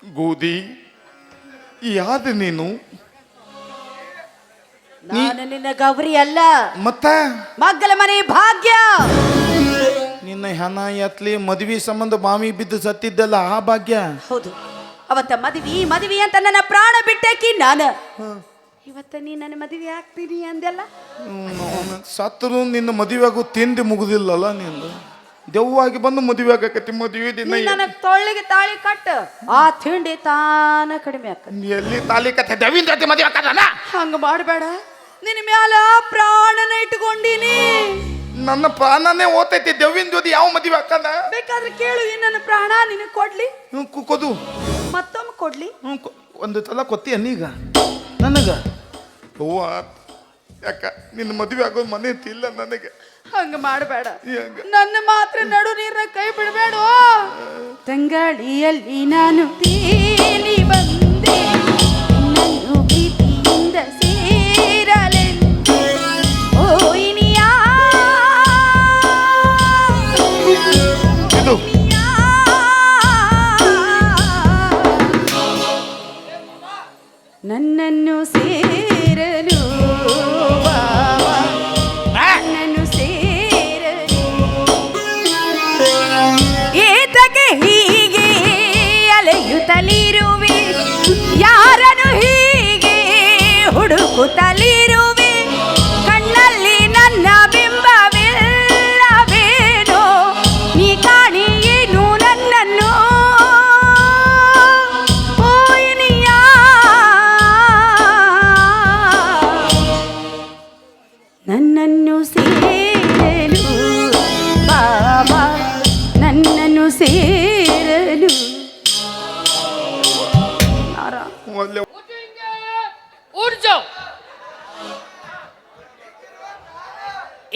ಗೋಧಿ ಯಾದ ನೀನು? ನಾನು ನಿನ್ನ ಗೌರಿ ಅಲ್ಲ, ಮತ್ತ ಮಗ್ಗಲ ಮನೆ ಭಾಗ್ಯ. ನಿನ್ನ ಹೆಣ ಎತ್ಲಿ ಮದ್ವಿ ಸಂಬಂಧ ಮಾಮಿ ಬಿದ್ದು ಸತ್ತಿದ್ದಲ್ಲ ಆ ಭಾಗ್ಯ. ಹೌದು, ಅವತ್ತ ಮದುವೆ ಅಂತ ನನ್ನ ಪ್ರಾಣ ಬಿಟ್ಟಾಕಿ ನಾನು. ಇವತ್ತ ನೀ ನನ್ನ ಮದುವೆ ಆಗ್ತೀನಿ ಅಂದೆಲ್ಲ. ಸತ್ತರು ನಿನ್ನ ಮದುವೆ ಆಗೋ ತಿಂಡಿ ಮುಗುದಿಲ್ಲಲ್ಲ ನಿಂದು. ದೆವ್ವಾಗಿ ಬಂದು ಮದುವೆ ಆಗಕತ್ತಿ. ಮದುವೆ ದಿನ ನನ್ನ ತೊಳ್ಳಿಗೆ ತಾಳಿ ಕಟ್ಟು, ಆ ತಿಂಡಿ ತಾನ ಕಡಿಮೆ ಆಕ. ಎಲ್ಲಿ ತಾಲಿ ಕತ್ತೆ ದೆವ್ವಿನ ಜೊತೆ ಮದುವೆ ಆಕದನ? ಹಂಗ ಮಾಡಬೇಡ, ನಿನ್ನ ಮ್ಯಾಲ ಪ್ರಾಣನ ಇಟ್ಕೊಂಡಿನಿ. ನನ್ನ ಪ್ರಾಣನೇ ಓತೈತಿ. ದೆವ್ವಿನ ಜೊತೆ ಯಾವ ಮದುವೆ ಆಕದ? ಬೇಕಾದ್ರೆ ಕೇಳು, ನನ್ನ ಪ್ರಾಣ ನಿನಗೆ ಕೊಡ್ಲಿ? ಕೊದು, ಮತ್ತೊಮ್ಮೆ ಕೊಡ್ಲಿ? ಒಂದು ಸಲ ಕೊತ್ತಿ ಅನ್ನೀಗ ನನಗ. ಹೂವ ಯಾಕ ನಿನ್ನ ಮದುವೆ ಆಗೋದು ಮನೆ ಇಲ್ಲ ನನಗೆ. ಹಂಗ ಮಾಡಬೇಡ, ನನ್ನ ಮಾತ್ರ ನಡು ನೀರ್ನ ಕೈ ಬಿಡಬೇಡ. ತಂಗಾಳಿಯಲ್ಲಿ ನಾನು ತೇಲಿ ಬಂದೆ, ನನ್ನು ಪ್ರೀತಿಯಿಂದ ಸೇರಲೆಂದು. ಓ ಇನಿಯಾ ಇದು ನನ್ನನ್ನು ಸೇರಲು ನನ್ನನ್ನು ಸೇರಲು. ಏತಕ್ಕೆ ಹೀಗೆ ಅಲೆಯುತ್ತಲಿರುವೆ, ಯಾರನ್ನು ಹೀಗೆ ಹುಡುಕುತ್ತಲಿರುವೆ? ಕಣ್ಣಲ್ಲಿ ನನ್ನ ಬಿಂಬವಿಲ್ಲವೇನೋ, ನೀ ಕಾಣಿ ಏನು ನನ್ನನ್ನು? ನನ್ನನ್ನು ಸೇರಲು ಬಾಬಾ, ನನ್ನನ್ನು ಸೇರಲು.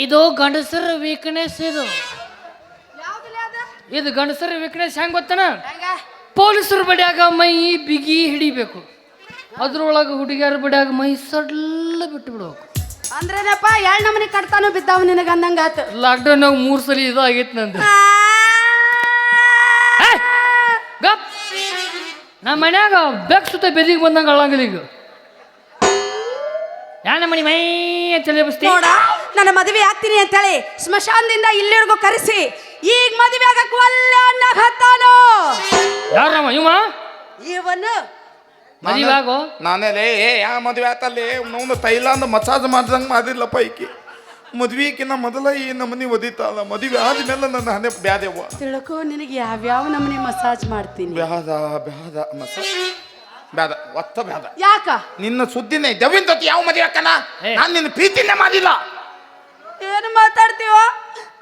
ಇದು ಗಂಡಸರ ವೀಕ್ನೆಸ್. ಇದು ಗಂಡಸರ ವೀಕ್ನೆಸ್ ಹೆಂಗ್ ಗೊತ್ತನ? ಪೊಲೀಸರ ಬಡಿಯಾಗ ಮೈ ಬಿಗಿ ಹಿಡಿಬೇಕು, ಅದ್ರೊಳಗೆ ಹುಡುಗಿಯರ ಬಡಿಯಾಗ ಮೈ ಸಡ್ಲ ಬಿಟ್ಟು ಬಿಡ್ಬೇಕು. ಅಂದ್ರೇನಪ್ಪ, ಎರಡು ನಮನಿ ಕಟ್ತಾನು ಬಿದ್ದಾವ ನಿನಗ ಅಂದಂಗ ಆತ. ಲಾಕ್ಡೌನ್ 3 ಸಲ ಇದು ಆಗೈತಿ ನಂದು. ಗಪ್, ನಮ್ಮ ಮನ್ಯಾಗ ಬೆಕ್ ಸುತ್ತ ಬೆದಿಗೆ ಬಂದಂಗ ಅಳಂಗಿಲ್ಲ. ಈಗ ಯಾನ ಮನಿ ಮೈ ತಲೆ ಬಸ್ತಿ ನೋಡ, ನನ್ನ ಮದುವೆ ಆಗ್ತೀನಿ ಅಂತೇಳಿ ಸ್ಮಶಾನದಿಂದ ಇಲ್ಲಿವರೆಗೂ ಕರೆಸಿ ಈಗ ಮದುವೆ ಆಗಕ್ ಒಲ್ಲ ಅನ್ನಕ್ ಹತ್ತಾನು. ಯಾರಮ್ಮ ಇವನು ಮದುವೆ ಆಗೋ? ನಾನೇ ಲೇ ಯಾ ಮದುವೆ ಆತಲ್ಲಿ ನಾವು ತೈಲಾಂದ ಮಸಾಜ್ ಮಾಡ್ದಂಗೆ ಮಾಡಿಲ್ಲಪ್ಪ. ಈಕಿ ಮದ್ವಿಕಿನ್ನ ಮೊದಲ ಈ ನಮನಿ ಒದಿತಾಳ. ಮದುವೆ ಆದ್ಮೇಲೆ ನನ್ನ ಹಣೆ ಬ್ಯಾದೆವ್ವ. ತಿಳ್ಕೊ, ನಿನಗೆ ಯಾವ್ಯಾವ ನಮನಿ ಮಸಾಜ್ ಮಾಡ್ತೀನಿ. ಬ್ಯಾದ ಬ್ಯಾದ ಮಸಾಜ್ ಬ್ಯಾದ ಒತ್ತ ಬ್ಯಾದ. ಯಾಕ? ನಿನ್ನ ಸುದ್ದಿನೇ ದೆವ್ವಿನ ಜೊತೆ ಯಾವ ಮದುವೆ ಅಕ್ಕನ? ನಾನು ನಿನ್ನ ಪ್ರೀತಿನೇ ಮಾಡಿಲ್ಲ. ಏನು ಮಾತಾಡ್ತೀವ?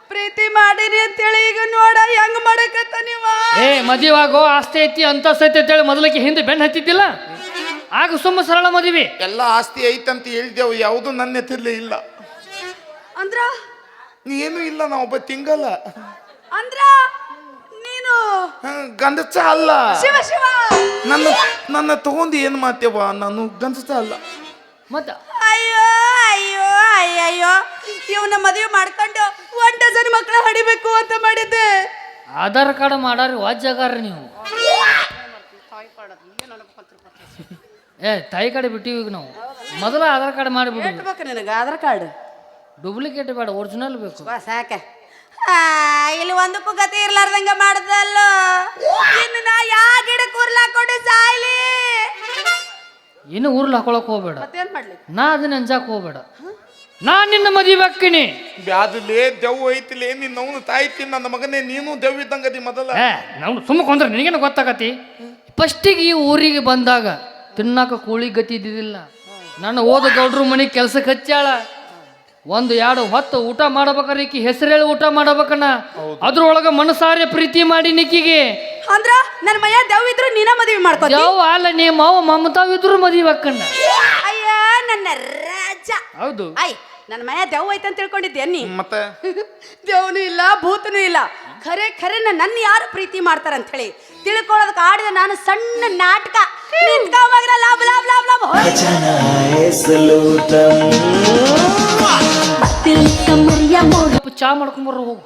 ಪ್ರೀತಿ ಮಾಡಿರಿ ಅಂತೇಳಿ ಈಗ ನೋಡ ಹೆಂಗ್ ಮಾಡಕತ್ತ ನೀವ. ಮದುವೆ ಆಗೋ, ಆಸ್ತಿ ಐತಿ ಅಂತಸ್ತು ಐತಿ ಅಂತೇಳಿ ಮೊದಲಕ್ಕೆ ಹಿಂದೆ ಬೆನ್ನು ಹತ್ತಿದ್ದಿಲ್ಲ. ಆಗ ಸುಮ್ಮ ಸರಳ ಮದುವೆ. ಎಲ್ಲ ಆಸ್ತಿ ಐತಂತ ಹೇಳಿದೆವು, ಯಾವುದು ನನ್ನ ಹೆಸರಲ್ಲಿ ಇಲ್ಲ. ಅಂದ್ರ ಏನು ಇಲ್ಲ, ನಾ ಒಬ್ಬ ತಿಂಗಲ್ಲ. ಅಂದ್ರ ನೀನು ಗಂಡಸ ಅಲ್ಲ. ಶಿವ ಶಿವ, ನನ್ನ ತಗೊಂಡು ಏನು ಮಾಡ್ತೇವ? ನಾನು ಗಂಡಸ ಅಲ್ಲ. ಮತ್ತ ಅಯ್ಯೋ ಅಯ್ಯೋ ಅಯ್ಯಯ್ಯೋ, ಇವನ ಮದುವೆ ಮಾಡ್ಕೊಂಡು 1 ಡಜನ್ ಮಕ್ಕಳ ಹಡಿಬೇಕು ಅಂತ ಮಾಡಿದ್ದೆ. ಆಧಾರ್ ಕಾರ್ಡ್ ಮಾಡಾರಿ ವಾಜ್ಯಗಾರ ನೀವು. ತಾಯಿ ಕಾರ್ಡ್ ಬಿಟ್ಟಿವಿ ಈಗ ನಾವು. ಮೊದಲ ಆಧಾರ್ ಕಾರ್ಡ್ ಮಾಡಿಬಿಟ್ಟು ನಿನಗೆ ಆಧಾರ್ ಕಾರ್ಡ್ ಡೂಪ್ಲಿಕೇಟ್ ಬೇಡ, ಒರಿಜಿನಲ್ ಬೇಕು. ಸಾಕ. ಇಲ್ಲಿ ಒಂದಕ್ಕೂ ಗತಿ ಇರ್ಲಾರ್ದಂಗ ಮಾಡ್ದಲ್ಲ. ಇನ್ನು ನಾ ಯಾ ಗಿಡಕ್ಕೆ ಉರ್ಲಾಕೊಂಡು ಸಾಯ್ಲಿ. ಇನ್ನು ಊರ್ಲ್ ಹಾಕೊಳಕ್ ಹೋಗ್ಬೇಡ. ಮತ್ತೇನ್ ಮಾಡ್ಲಿ? ನಾ ಅದನ್ನ ಅಂಜಾಕ್ ಹೋಗ್ಬೇಡ. ನಾ ನಿನ್ನ ಮದುವೆ ಹಾಕಿನಿ. ಬ್ಯಾದಲೇ ದೆವ್ವ ಐತಿಲೇ, ನಿನ್ನ ಅವನು ತಾಯ್ತಿ. ನನ್ನ ಮಗನೇ ನೀನು ದೆವ್ವ ಇದ್ದಂಗದಿ ಮೊದಲ. ನಾವು ಸುಮ್ಮ ಕೊಂದ್ರೆ ನಿನಗೇನು ಗೊತ್ತಾಗತಿ? ಫಸ್ಟಿಗೆ ಈ ಊರಿಗೆ ಬಂದಾಗ ತಿನ್ನಾಕ ಕೋಳಿ ಗತಿ ಇದ್ದಿದ್ದಿಲ್ಲ. ನನ್ನ ಓದ ಗೌಡ್ರು ಮನೆಗೆ ಕೆಲ್ಸಕ್ಕೆ ಹಚ್ಚಾಳ. 1-2 ಹೊತ್ತು ಊಟ ಮಾಡಬೇಕಾರೆ ಈಕಿ ಹೆಸರೇಳಿ ಊಟ ಮಾಡಬೇಕನ್ನ. ಅದ್ರೊಳಗ ಮನಸಾರೆ ಪ್ರೀತಿ ಮಾಡಿ ನಿಕ್ಕಿಗೆ. ಅಂದ್ರ ನನ್ನ ಮಯ ದೆವ್ವ ಇದ್ರು ನೀನ ಮದುವೆ ಮಾಡ್ಕೋ. ದೆವ್ವ ಅಲ್ಲ, ನಿಮ್ಮ ಮಾವ ಮಮತಾವಿದ್ರು ಮದುವೆ ಹಾಕಣ್ಣ. ಅಯ್ಯ ನನ್ನ ರಾಜ. ಹೌದು. ನನ್ನ ಮಯ ದೆವ್ವ ಐತೆ ಅಂತ ತಿಳ್ಕೊಂಡಿದ್ದೆ ನೀ? ಮತ್ತೆ ದೆವ್ವನು ಇಲ್ಲ, ಭೂತನೂ ಇಲ್ಲ. ಖರೆ ಖರೆ ನನ್ನ ಯಾರು ಪ್ರೀತಿ ಮಾಡ್ತಾರ ಅಂತ ಹೇಳಿ ತಿಳ್ಕೊಳ್ಳೋದಕ್ಕೆ ಆಡಿದ ನಾನು ಸಣ್ಣ ನಾಟಕ. ಲಾಭ ಲಾಭ ಲಾಭ ಲಾಭ ಚಾ ಮಾಡ್ಕೊಂಬರ್ರ ಹೋಗು.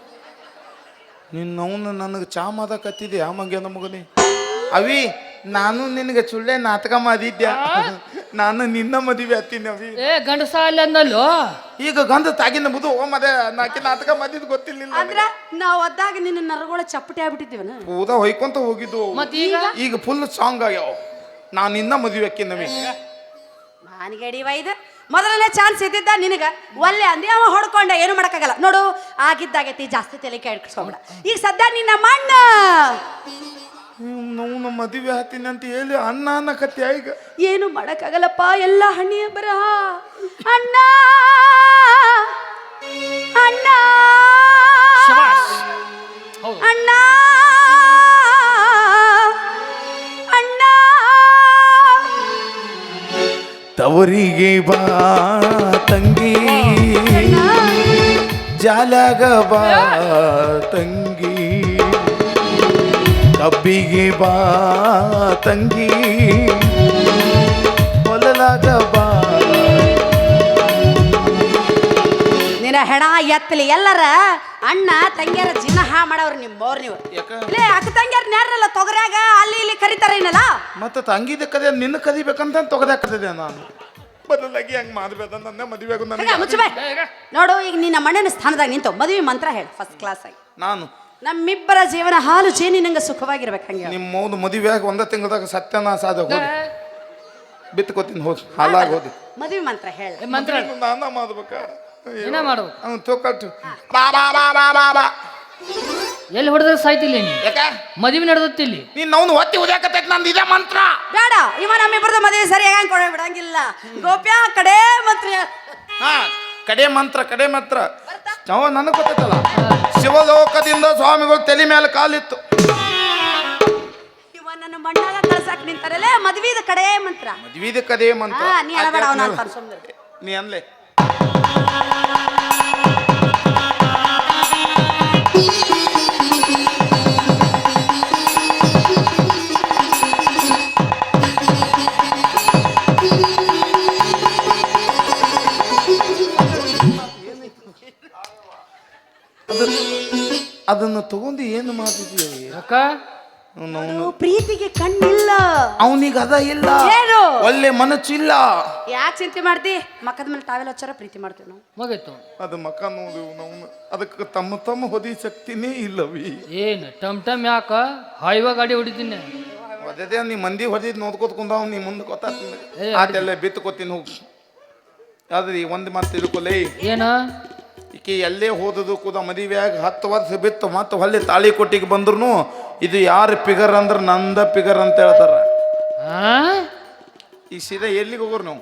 ನಿನ್ನವನು ನನಗೆ ಚಾ ಮಾದಕತ್ತಿದೆ ಆ ಮಂಗ್ಯ ಮಗನೇ. ಅವಿ ನಾನು ನಿನಗೆ ಸುಳ್ಳೆ ನಾಟಕ ಮಾಡಿದ್ದೆ. ನಾನು ನಿನ್ನ ಮದುವೆ ಹತ್ತೀನವಿ. ಏ ಗಂಡಸ ಅಲ್ಲಿ ಅಂದಲ್ಲೋ. ಈಗ ಗಂಧ ತಾಗಿನ ಬುದು ಮದೆ ನಾಕಿ ನಾಟಕ ಮಾಡಿದ್ ಗೊತ್ತಿರ್ಲಿಲ್ಲ. ಅಂದ್ರ ನಾವ್ ಒದ್ದಾಗ ನಿನ್ನ ನರಗಳ ಚಪ್ಪಟೆ ಆಗ್ಬಿಟ್ಟಿದ್ದೀವನ. ಪೂದ ಹೊಯ್ಕೊಂತ ಹೋಗಿದ್ದು. ಮತ್ತೀಗ ಈಗ ಫುಲ್ ಸಾಂಗ್ ಆಗ್ಯಾವ. ನಾನು ನಿನ್ನ ಮದುವೆ ಹಾಕಿನವಿ. ಮಾನಿಗಡಿ ವೈದ್ ಮೊದಲನೇ ಚಾನ್ಸ್ ಇದ್ದಿದ್ದ ನಿನಗ ಒಲ್ಲೆ ಅಂದಿ ಅವ ಹೊಡ್ಕೊಂಡ, ಏನು ಮಾಡಕ್ಕಾಗಲ್ಲ ನೋಡು. ಆಗಿದ್ದಾಗೈತಿ, ಜಾಸ್ತಿ ತಲೆ ಕೆಡ್ಸ್ಕೊಬೇಡ. ಈಗ ಸದ್ಯ ನಿನ್ನ ಮಣ್ಣ ನಾವು ನಮ್ಮ ಮದುವೆ ಹತ್ತೀನಿ ಅಂತ ಹೇಳಿ ಅಣ್ಣ ಅನ್ನಕತ್ತಿ. ಈಗ ಏನು ಮಾಡಕ್ಕಾಗಲ್ಲಪ್ಪ, ಎಲ್ಲ ಹಣ್ಣಿಯ ಬರಹ. ಅಣ್ಣ ಅಣ್ಣ ಶಬಾಷ್. ಹೌದು. ಅಣ್ಣ ಅಣ್ಣ ತವರಿಗೆ ಬಾ ತಂಗಿ, ಜಾಲಾಗ ಬಾ ತಂಗಿ, ಕಬ್ಬಿಗೆ ಬಾ ತಂಗಿ, ಹೊಲಲಾಗ ಬಾ. ನಿನ್ನ ಹೆಣ ಎತ್ತಲಿ ಎಲ್ಲರ ಅಣ್ಣ ತಂಗಿಯರ ಜೀವನ ಹಾ ಮಾಡವ್ರು ನಿಮ್ಮವ್ರು ನೀವು. ಇಲ್ಲೇ ಅಕ್ಕ ತಂಗಿಯರ್ ನ್ಯಾರಲ್ಲ ತೊಗರ್ಯಾಗ ಅಲ್ಲಿ ಇಲ್ಲಿ ಕರಿತಾರ ಏನಲ್ಲ. ಮತ್ತೆ ತಂಗಿದ ಕದೆ ನಿನ್ನ ಕದಿಬೇಕಂತ ತೊಗದಾಕತಿದೆ. ನಾನು ಬದಲಾಗಿ ಹಂಗೆ ಮಾಡ್ಬೇಕ ನನ್ನ ಮದುವೆಗೂ ನನಗೆ ಮುಚ್ಚಬಾಯ್. ನೋಡು, ಈಗ ನಿನ್ನ ಮಣ್ಣಿನ ಸ್ಥಾನದಾಗ ನಿಂತು ಮದುವೆ ಮಂತ್ರ ಹೇಳಿ ಫಸ್ಟ್ ಕ್ಲಾಸ್ ಆಗಿ. ನಾನು ನಮ್ಮಿಬ್ಬರ ಜೀವನ ಹಾಲು ಜೇನಿನಂಗ ಸುಖವಾಗಿರ್ಬೇಕು. ಹಂಗೆ ನಿಮ್ಮ ಮೌದು ಮದುವೆಯಾಗಿ ಒಂದ ತಿಂಗಳದಾಗ ಸತ್ಯನಾಶ ಆದ ಹೋಗಿ ಬಿತ್ಕೋತೀನಿ ಹೋಗಿ ಹಾಲಾಗಿ ಹೋದಿ. ಮದುವೆ ಮಂತ್ರ ಹೇಳ. ಮಂತ್ರ ನಾನ ಮಾಡ್ಬೇಕ. ಏನ ಮಾಡ್ಬೇಕು? ಅವ್ನು ತೋಕಟ್ಟು ಬಾ ಬಾ ಬಾ ಬಾ ಬಾ ಬಾ. ಎಲ್ಲಿ ಹೊಡೆದ್ರೆ ಸಾಯ್ತಿಲ್ಲ ನೀ. ಯಾಕ ಮದುವೆ ನಡೆದತ್ತಿಲ್ಲಿ ನೀನ್ ಅವ್ನು ಒತ್ತಿ ಉದ್ಯಾಕತೈತಿ. ನಂದು ಇದೇ ಮಂತ್ರ ಬೇಡ. ಇವ ನಮ್ಮಿಬ್ಬರದು ಮದುವೆ ಸರಿಯಾಗಿ ಕೊಡ ಬಿಡಂಗಿಲ್ಲ. ಗೋಪ್ಯ ಕಡೆ ಮಂತ್ರ. ಹಾ, ಕಡೆ ಮಂತ್ರ ಕಡೆ ಮಂತ್ರ ನಾವು ನನಗೆ ಗೊತ್ತೈತಲ್ಲ. ಶಿವಲೋಕದಿಂದ ಸ್ವಾಮಿಗಳು ತಲೆ ಮೇಲೆ ಕಾಲಿತ್ತು. ಇವ ನನ್ನ ಮಣ್ಣಾಗ ಕಳ್ಸಾಕ್ ನಿಂತಾರಲ್ಲೇ ಮದ್ವಿದ ಕಡೆ ಮಂತ್ರ. ಮದ್ವಿದ ಕಡೆ ಮಂತ್ರ. ನೀ ಅಳಬೇಡ, ಅವನ ಅಂತಾನ ಸುಮ್ಮನೆ. ನೀ ಅನ್ಲೆ ಅದನ್ನು ತಗೊಂಡು ಏನು ಮಾಡ್ತಿದ್ದೀವಿ? ಅಕ್ಕ ಪ್ರೀತಿಗೆ ಕಣ್ಣಿಲ್ಲ ಅವನಿಗ ಅದ ಇಲ್ಲ, ಏನು ಒಳ್ಳೆ ಮನಸ್ಸಿಲ್ಲ. ಯಾಕೆ ಚಿಂತೆ ಮಾಡ್ತಿ? ಮಕ್ಕದ ಮೇಲೆ ತಾವೆಲ್ಲ ಹಚ್ಚಾರ ಪ್ರೀತಿ ಮಾಡ್ತೀವಿ ನಾವು. ಮುಗೀತು. ಅದು ಮಕ ನೋಡು ನಾವು. ಅದಕ್ಕೆ ತಮ್ಮ ತಮ್ಮ ಹೊದಿ ಶಕ್ತಿನೇ ಇಲ್ಲವಿ. ಏನು ಟಮ್ ಟಮ್ ಯಾಕ ಹಾಯ್ವಾ ಗಾಡಿ ಹೊಡಿತೀನಿ. ಅದೇ ನೀ ಮಂದಿ ಹೊದಿದ್ ನೋಡ್ಕೋತ ಕುಂದಾವ್. ನೀ ಮುಂದೆ ಗೊತ್ತಾಗ್ತೀನಿ ಆಟೆಲ್ಲ ಬಿತ್ತುಕೋತೀನಿ ಹೋಗಿ. ಆದ್ರೆ ಒಂದು ಮಾತು ತಿಳ್ಕೊಲೇ, ಏನ ಈಕೆ ಎಲ್ಲೇ ಹೋದದು ಕೂಡ ಮದುವೆಯಾಗಿ 10 ವರ್ಷ ಬಿತ್ತು ಮತ್ತೆ ಹೊಳ್ಳಿ ತಾಳಿ ಕೊಟ್ಟಿಗೆ ಬಂದ್ರು ಇದು ಯಾರ ಪಿಗರ್ ಅಂದ್ರೆ ನಂದ ಪಿಗರ್ ಅಂತ ಹೇಳ್ತಾರ. ಈ ಸೀದಾ ಎಲ್ಲಿಗೆ ಹೋಗೋರು ನಾವು?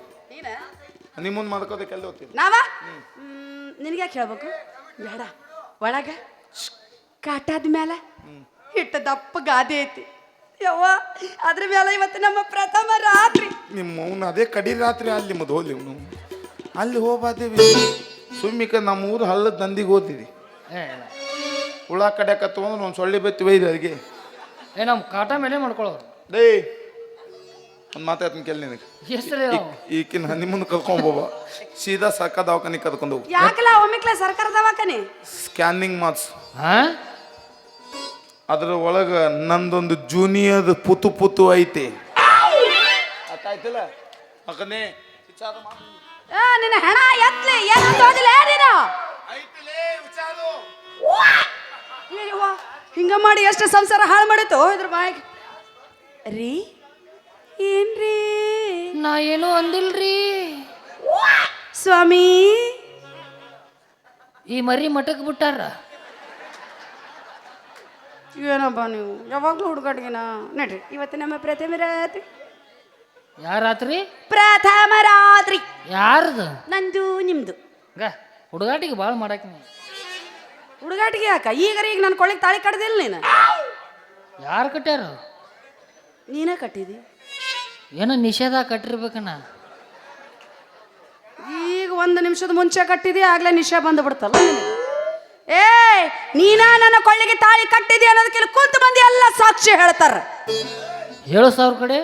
ನಿಮ್ಮ ಮುಂದೆ ಮಾಡ್ಕೋದಕ್ಕೆ ಎಲ್ಲಿ ಹೋಗ್ತೀವಿ ನಾವ? ನಿನಗೆ ಯಾಕೆ ಹೇಳ್ಬೇಕು? ಬೇಡ. ಒಳಗ ಕಾಟಾದ ಮೇಲೆ ಹಿಟ್ಟ ದಪ್ಪ ಗಾದೆ ಐತಿ ಯವ್ವ, ಅದ್ರ ಮೇಲೆ ಇವತ್ತು ನಮ್ಮ ಪ್ರಥಮ ರಾತ್ರಿ. ನಿಮ್ಮ ಅವನು ಅದೇ ಕಡಿ ರಾತ್ರಿ ಅಲ್ಲಿ ನಿಮ್ಮದು ಹೋಗ್ಲಿ ನಾವು ಅಲ್ಲಿ ಹೋಗ್ಬಾದೇವಿ. ಸುಮ್ಮಿಕ ನಮ್ಮ ಊರು ಹಳ್ಳದ ದಂದಿಗೆ ಹೋದಿರಿ. ಹುಳ ಕಡ್ಯಾಕತ್ತು ಅಂದ್ರೆ ಒಂದು ಸೊಳ್ಳೆ ಬತ್ತಿ ಒಯ್ದು ಅದಿಗೆ. ನಮ್ಮ ಕಾಟ ಮೇಲೆ ಮಾಡ್ಕೊಳ್ಳೋರು. ಡೇ ಒಂದು ಮಾತಾಡ್ತೀನಿ ಕೇಳಿ ನಿನಗೆ. ಈಕಿನ ನಿಮ್ಮನ್ನು ಕರ್ಕೊಂಬೋಬ ಸೀದಾ ಸರ್ಕಾರ ದವಾಖಾನೆ ಕರ್ಕೊಂಡು ಹೋಗು. ಯಾಕಲ್ಲ ಒಮ್ಮಿಕ್ಲ ಸರ್ಕಾರ ದವಾಖಾನೆ ಸ್ಕ್ಯಾನಿಂಗ್ ಮಾಡ್ಸು. ಅದ್ರ ಒಳಗ ನಂದೊಂದು ಜೂನಿಯರ್ ಪುತು ಪುತು ಐತಿ. ಆಯ್ತಿಲ್ಲ ಮಗನೇ ನಿನ್ನ ಹೆಣ ಎತ್ಲಿ ಏನಂತ ಓದಿಲ್ಲ ನೀನು. ಹಿಂಗ ಮಾಡಿ ಎಷ್ಟು ಸಂಸಾರ ಹಾಳು ಮಾಡಿತ್ತು ಇದ್ರ ಬಾಯಿಗೆ. ರೀ ಏನ್ರಿ? ನಾ ಏನೂ ಅಂದಿಲ್ರಿ ಸ್ವಾಮಿ. ಈ ಮರಿ ಮಠಕ್ಕೆ ಬಿಟ್ಟಾರ. ಏನಪ್ಪ ನೀವು ಯಾವಾಗ್ಲೂ ಹುಡುಗಾಟಿಗೆನಾ? ನಡ್ರಿ ಇವತ್ತು ನಮ್ಮ ಪ್ರಥಮ ರಾತ್ರಿ. ಯಾರಾತ್ರಿ? ಪ್ರಥಮ ರಾತ್ರಿ. ಯಾರ್ದು? ನಂದು ನಿಮ್ದು. ಹುಡುಗಾಟಿಗೆ ಭಾಳ ಮಾಡಾಕಿ. ಹುಡುಗಾಟಿಗೆ ಯಾಕ? ಈಗ ನನ್ನ ಕೊಳ್ಳಿಗೆ ತಾಳಿ ಕಡ್ದಿಲ್ಲ ನೀನು. ಯಾರು ಕಟ್ಟ್ಯಾರ? ನೀನೇ ಕಟ್ಟಿದಿ. ಏನೋ ನಿಷೇಧ ಕಟ್ಟಿರ್ಬೇಕಣ್ಣ. ಈಗ 1 ನಿಮಿಷದ ಮುಂಚೆ ಕಟ್ಟಿದಿ, ಆಗ್ಲೇ ನಿಷೇಧ ಬಂದ್ಬಿಡ್ತಲ್ಲ. ಏ ನೀನ ನನ್ನ ಕೊಳ್ಳಿಗೆ ತಾಳಿ ಕಟ್ಟಿದಿ ಅನ್ನೋದಕ್ಕಿಂತ ಕುಂತು ಮಂದಿ ಎಲ್ಲ ಸಾಕ್ಷಿ ಹೇಳ್ತಾರ. 7,000 ಕಡೆ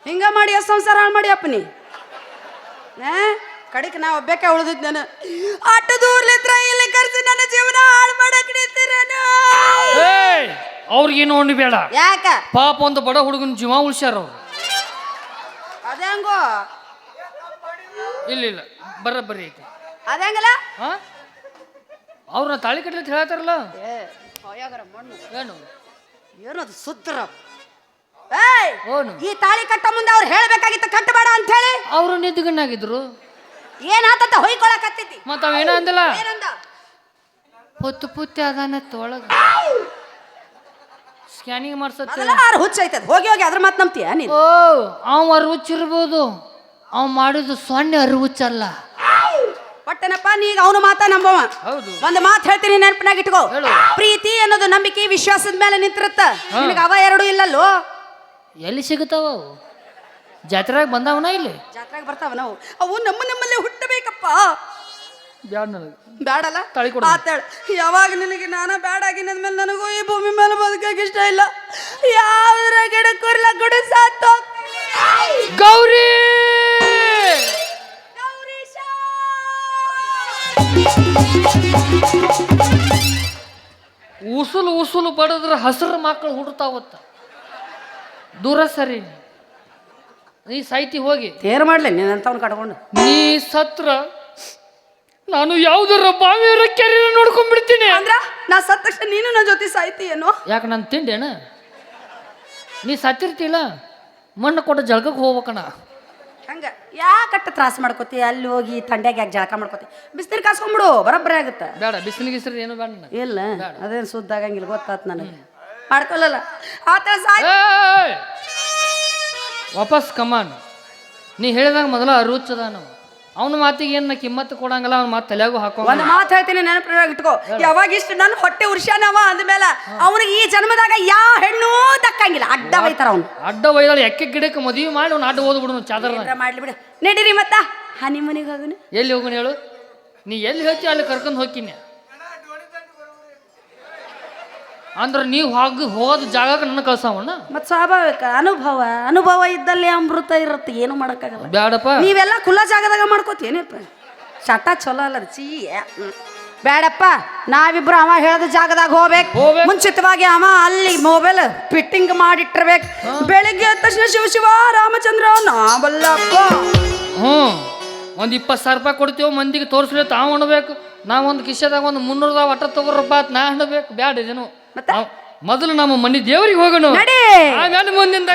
ಹಿಂಗ ಮಾಡಿ ಎಷ್ಟು ಸಂಸಾರ ಹಾಳು ಮಾಡಿ ಅಪ್ಪ ನೀ. ಕಡಿಕ್ ನಾ ಒಬ್ಬಕ್ಕೆ ಉಳಿದಿದ್ ನಾನು. ಅಟ್ಟು ದೂರ್ಲಿದ್ರ ಇಲ್ಲಿ ಕರ್ಸಿ ನನ್ನ ಜೀವನ ಹಾಳು ಮಾಡಕ್ ನಿಂತಿರೇನು? ಅವ್ರಿಗೇನು ಹೊಂಡಿ ಬೇಡ. ಯಾಕ ಪಾಪ ಒಂದು ಬಡ ಹುಡುಗನ ಜೀವ ಉಳ್ಸ್ಯಾರ ಅವ್ರು. ಅದೇಂಗೋ ಇಲ್ಲ ಬರೀ ಐತಿ. ಅದೇಂಗಲ್ಲ ಹಾ ಅವ್ರನ್ನ ತಾಳಿ ಕಟ್ಲಿ ಹೇಳ್ತಾರಲ್ಲ. ಏನು ಏನದು ಸುದ್ರ ಈ ತಾಳಿ ಕಟ್ಟ ಮುಂದೆ ಅವ್ರು ಹೇಳ್ಬೇಕಾಗಿತ್ತು ಕಟ್ಟಬೇಡ ಅಂತ ಹೇಳಿ. ಅವರು ನಿದ್ದುಗಣ್ಣಾಗಿದ್ರು. ಏನಾತ ಹೊಯ್ಕೊಳಕತ್ತಿದ್ದಿ ಮತ್ತ ಅವೇನ ಅಂದಿಲ್ಲ. ಏನಂದ? ಪುತ್ತೆ ಅದಾನ ತೊಳಗ ಸ್ಕ್ಯಾನಿಂಗ್ ಮಾಡ್ಸತ್ತೆ. ಹುಚ್ಚ ಐತದ ಹೋಗಿ ಅದ್ರ ಮಾತು ನಂಬ್ತೀಯ ನೀನು? ಓ ಅವ ಅರುಚಿರ್ಬೋದು, ಅವ್ ಮಾಡಿದ್ದು ಸೊನ್ನೆ ಅರುಚಲ್ಲ. ಪಟ್ಟನಪ್ಪ ನೀಗ ಅವನು ಮಾತಾ ನಂಬವ. ಒಂದು ಮಾತು ಹೇಳ್ತೀನಿ ನೆನಪಿನಾಗ ಇಟ್ಕೋ. ಪ್ರೀತಿ ಅನ್ನೋದು ನಂಬಿಕೆ ವಿಶ್ವಾಸದ ಮೇಲೆ ನಿಂತಿರುತ್ತ. ನಿನಗ ಅವ ಎರಡು ಇಲ್ಲಲ್ಲೋ. ಎಲ್ಲಿ ಸಿಗುತ್ತಾವ? ಜಾತ್ರೆಗೆ ಬಂದವನ ಇಲ್ಲಿ ಜಾತ್ರೆಗೆ ಬರ್ತಾವ. ನಾವು ಅವು ನಮ್ಮಲ್ಲೇ ಹುಟ್ಟಬೇಕಪ್ಪ. ಬ್ಯಾಡ ನನಗೆ ಬ್ಯಾಡಲ್ಲ ತಾಳಿ ಕೊಡು. ಮಾತಾಡ ಯಾವಾಗ ನಿನಗೆ ನಾನು ಬ್ಯಾಡಾಗಿನದ್ಮೇಲೆ ನನಗೂ ಈ ಭೂಮಿ ಮೇಲೆ ಬದುಕಕ್ಕೆ ಇಷ್ಟ ಇಲ್ಲ. ಯಾವ್ದ್ರ ಗಿಡಕ್ಕೂರ್ಲ ಗುಡು ಸಾತು ಗೌರಿ ಉಸುಲು ಬಡದ್ರ ಹಸಿರು ಮಕ್ಕಳು ಹುಡ್ತಾವತ್ತ. ದೂರ ಸರಿ ನೀ ಸಾಯ್ತಿ ಹೋಗಿ. ತೇರು ಮಾಡ್ಲಿ ನೀನಂತವ್ನ ಕಟ್ಕೊಂಡು. ನೀ ಸತ್ರ ನಾನು ಯಾವ್ದಾರ ಬಾವಿಯರ ಕೆರೆ ನೋಡ್ಕೊಂಡ್ಬಿಡ್ತೀನಿ. ಅಂದ್ರ ನಾ ಸತ್ತ ತಕ್ಷಣ ನೀನು ನನ್ನ ಜೊತೆ ಸಾಯ್ತಿ ಏನೋ? ಯಾಕೆ ನಾನು ತಿಂಡೇನ? ನೀ ಸತ್ತಿರ್ತಿಲ್ಲ ಮಣ್ಣು ಕೊಟ್ಟು ಜಳಕಕ್ಕೆ ಹೋಗ್ಬೇಕಣ. ಹಂಗ ಯಾಕಟ್ಟ ತ್ರಾಸ ಮಾಡ್ಕೋತಿ? ಅಲ್ಲಿ ಹೋಗಿ ಥಂಡ್ಯಾಗ ಯಾಕೆ ಜಳಕ ಮಾಡ್ಕೋತಿ? ಬಿಸಿನೀರು ಕಾಸ್ಕೊಂಡ್ಬಿಡು ಬರಬ್ಬರಿ ಆಗುತ್ತೆ. ಬೇಡ ಬಿಸಿಲಿಗೆ ಏನು ಬೇಡ ನನಗೆ. ಇಲ್ಲ ಅದೇನು ಸುದ್ದ ಆಗಂಗಿಲ್ಲ ಗೊತ್ತಾತ್ ನನಗೆ. ಮಾಡ್ಕೊಲ್ಲಲ್ಲ ಆತರ ಸಾಯ್. ವಾಪಸ್ ಕಮಾನ್. ನೀ ಹೇಳಿದಾಗ ಮೊದಲ ಅರುಚದ ನಾವು ಅವನ ಮಾತಿಗೆ ಏನು ಕಿಮ್ಮತ್ತು ಕೊಡಂಗಲ್ಲ. ಅವ್ನ ಮಾತು ತಲೆಯಾಗೂ ಹಾಕೋ. ಒಂದು ಮಾತು ಹೇಳ್ತೀನಿ ನೆನಪಿನಾಗ ಇಟ್ಕೋ. ಯಾವಾಗ ಇಷ್ಟು ನನ್ನ ಹೊಟ್ಟೆ ಉರ್ಷಾನವ ಅಂದ್ಮೇಲೆ ಅವನಿಗೆ ಈ ಜನ್ಮದಾಗ ಯಾವ ಹೆಣ್ಣು ದಕ್ಕಂಗಿಲ್ಲ. ಅಡ್ಡ ಬೈತಾರ ಅವ್ನು. ಅಡ್ಡ ಒಯ್ದಾಳ ಎಕ್ಕೆ ಗಿಡಕ್ಕೆ ಮದುವೆ ಮಾಡಿ ಅವ್ನು ಅಡ್ಡ ಓದ್ಬಿಡು ಚಾದರ ಮಾಡ್ಲಿ ಬಿಡು. ನಡೀರಿ ಮತ್ತ ಹನಿಮನಿಗೆ ಹೋಗುನು. ಎಲ್ಲಿ ಹೋಗುನು ಹೇಳು? ನೀ ಎಲ್ಲಿ ಹೇಳ್ತಿ ಅಲ್ಲಿ ಕರ್ಕೊಂಡು ಹೋಗ್ತೀನಿ. ಅಂದ್ರೆ ನೀವು ಹೋದ ಜಾಗಕ್ಕೆ ನನ್ನ ಕಳ್ಸವಣ್ಣ. ಮತ್ ಸ್ವಾಭಾವಿಕ ಅನುಭವ ಇದ್ದಲ್ಲಿ ಅಮೃತ ಇರುತ್ತೆ. ಏನು ಮಾಡಕ್ಕಾಗಲ್ಲ. ಬ್ಯಾಡಪ್ಪ ನೀವೆಲ್ಲ ಖುಲ್ಲಾ ಜಾಗದಾಗ ಮಾಡ್ಕೋತೀನಪ್ಪ. ಚಟ ಚಲೋ ಅಲ್ಲ ಚೀ. ಬೇಡಪ್ಪ ನಾವಿಬ್ರು ಅವ ಹೇಳ್ದ ಜಾಗದಾಗ ಹೋಗ್ಬೇಕು. ಮುಂಚಿತವಾಗಿ ಅವ ಅಲ್ಲಿ ಮೊಬೈಲ್ ಫಿಟ್ಟಿಂಗ್ ಮಾಡಿಟ್ಟಿರ್ಬೇಕು. ಬೆಳಿಗ್ಗೆ ಎದ್ದ ತಕ್ಷಣ ಶಿವ ರಾಮಚಂದ್ರ ನಾ ಬಲ್ಲಪ್ಪ. ಒಂದು 20,000 ರೂಪಾಯಿ ಕೊಡ್ತೀವಿ ಮಂದಿಗೆ ತೋರಿಸ್ಲಿ ತಾವು ಅನ್ಬೇಕು. ನಾವೊಂದು ಕಿಶೆದಾಗ ಒಂದು 300 ಒಟ್ಟ ತಗೋರಪ್ಪ ನಾ ಅನ್ಬೇಕು. ಬ್ಯಾಡ ಇದೇನು ಮೊದಲು ನಮ್ಮ ಮನೆ ದೇವರಿಗೆ ಹೋಗೋಣ. ಆಮೇಲೆ ಮುಂದಿಂದ